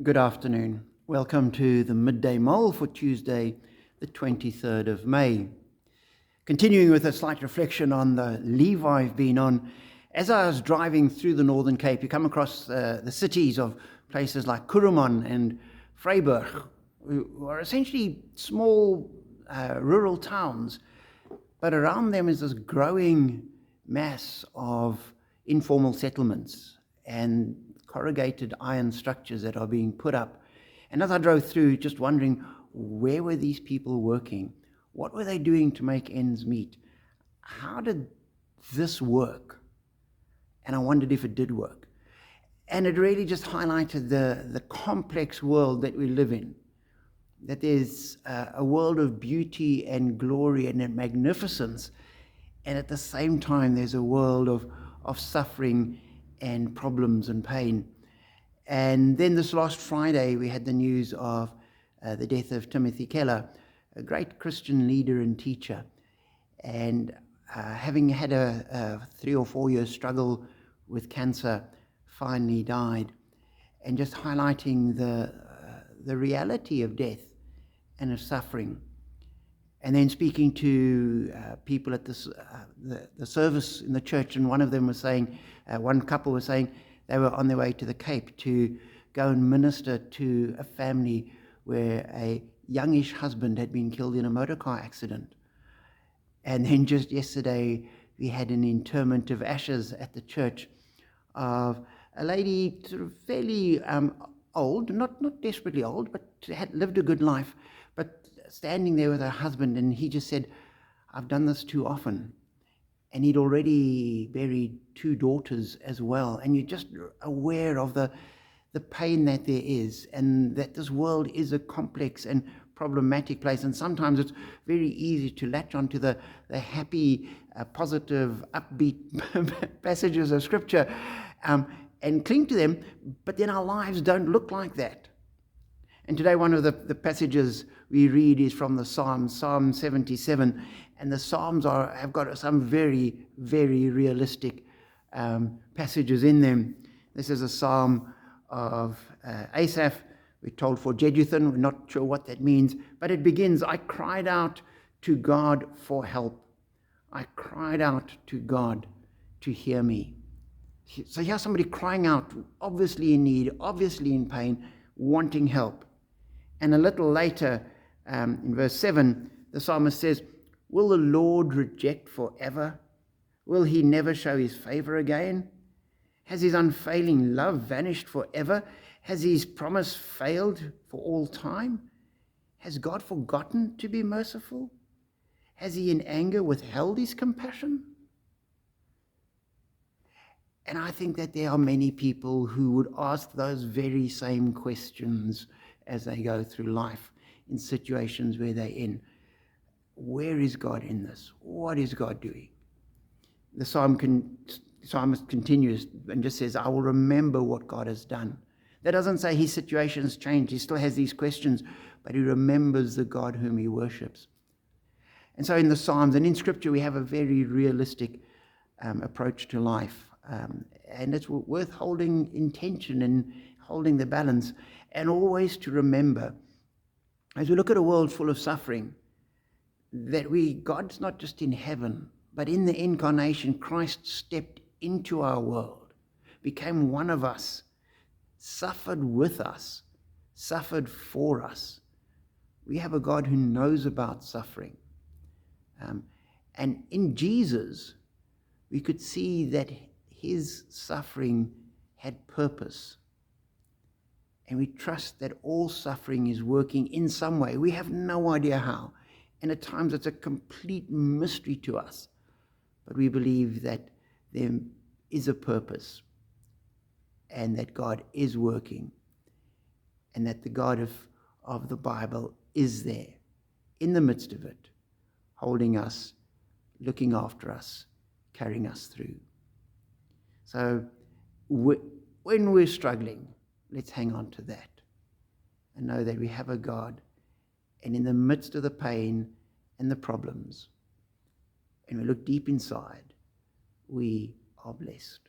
Good afternoon. Welcome to the Midday Mull for Tuesday, the 23rd of May. Continuing with a slight reflection on the leave I've been on, as I was driving through the Northern Cape, you come across the cities of places like Kuruman and Vryburg, who are essentially small rural towns, but around them is this growing mass of informal settlements and corrugated iron structures that are being put up. And as I drove through, just wondering, where were these people working? What were they doing to make ends meet? How did this work? And I wondered if it did work. And it really just highlighted the complex world that we live in, that there's a world of beauty and glory and magnificence, and at the same time there's a world of suffering and problems and pain. And then this last Friday we had the news of the death of Timothy Keller, a great Christian leader and teacher, and having had a 3 or 4 year struggle with cancer, finally died, and just highlighting the reality of death and of suffering. And then speaking to people at the service in the church, and one of them was saying, one couple was saying they were on their way to the Cape to go and minister to a family where a youngish husband had been killed in a motor car accident. And then just yesterday we had an interment of ashes at the church of a lady sort of fairly old, not desperately old, but had lived a good life, but standing there with her husband, and he just said, "I've done this too often." And he'd already buried 2 daughters as well. And you're just aware of the pain that there is, and that this world is a complex and problematic place. And sometimes it's very easy to latch onto the happy, positive, upbeat passages of Scripture and cling to them, but then our lives don't look like that. And today one of the passages we read is from the Psalms, Psalm 77, and the Psalms have got some very, very realistic passages in them. This is a psalm of Asaph. We're told for Jeduthun, we're not sure what that means, but it begins, "I cried out to God for help. I cried out to God to hear me." So here's somebody crying out, obviously in need, obviously in pain, wanting help. And a little later, in verse 7, the psalmist says, "Will the Lord reject forever? Will he never show his favor again? Has his unfailing love vanished forever? Has his promise failed for all time? Has God forgotten to be merciful? Has he in anger withheld his compassion?" And I think that there are many people who would ask those very same questions as they go through life in situations where they're in. Where is God in this? What is God doing? The psalmist continues and just says, "I will remember what God has done." That doesn't say his situation has changed. He still has these questions, but he remembers the God whom he worships. And so in the Psalms and in Scripture, we have a very realistic approach to life. And it's worth holding intention and holding the balance, and always to remember, as we look at a world full of suffering, that God's not just in heaven, but in the incarnation, Christ stepped into our world, became one of us, suffered with us, suffered for us. We have a God who knows about suffering. And in Jesus, we could see that his suffering had purpose. And we trust that all suffering is working in some way. We have no idea how. And at times it's a complete mystery to us. But we believe that there is a purpose, and that God is working, and that the God of the Bible is there in the midst of it, holding us, looking after us, carrying us through. So when we're struggling, let's hang on to that and know that we have a God, and in the midst of the pain and the problems, and we look deep inside, we are blessed.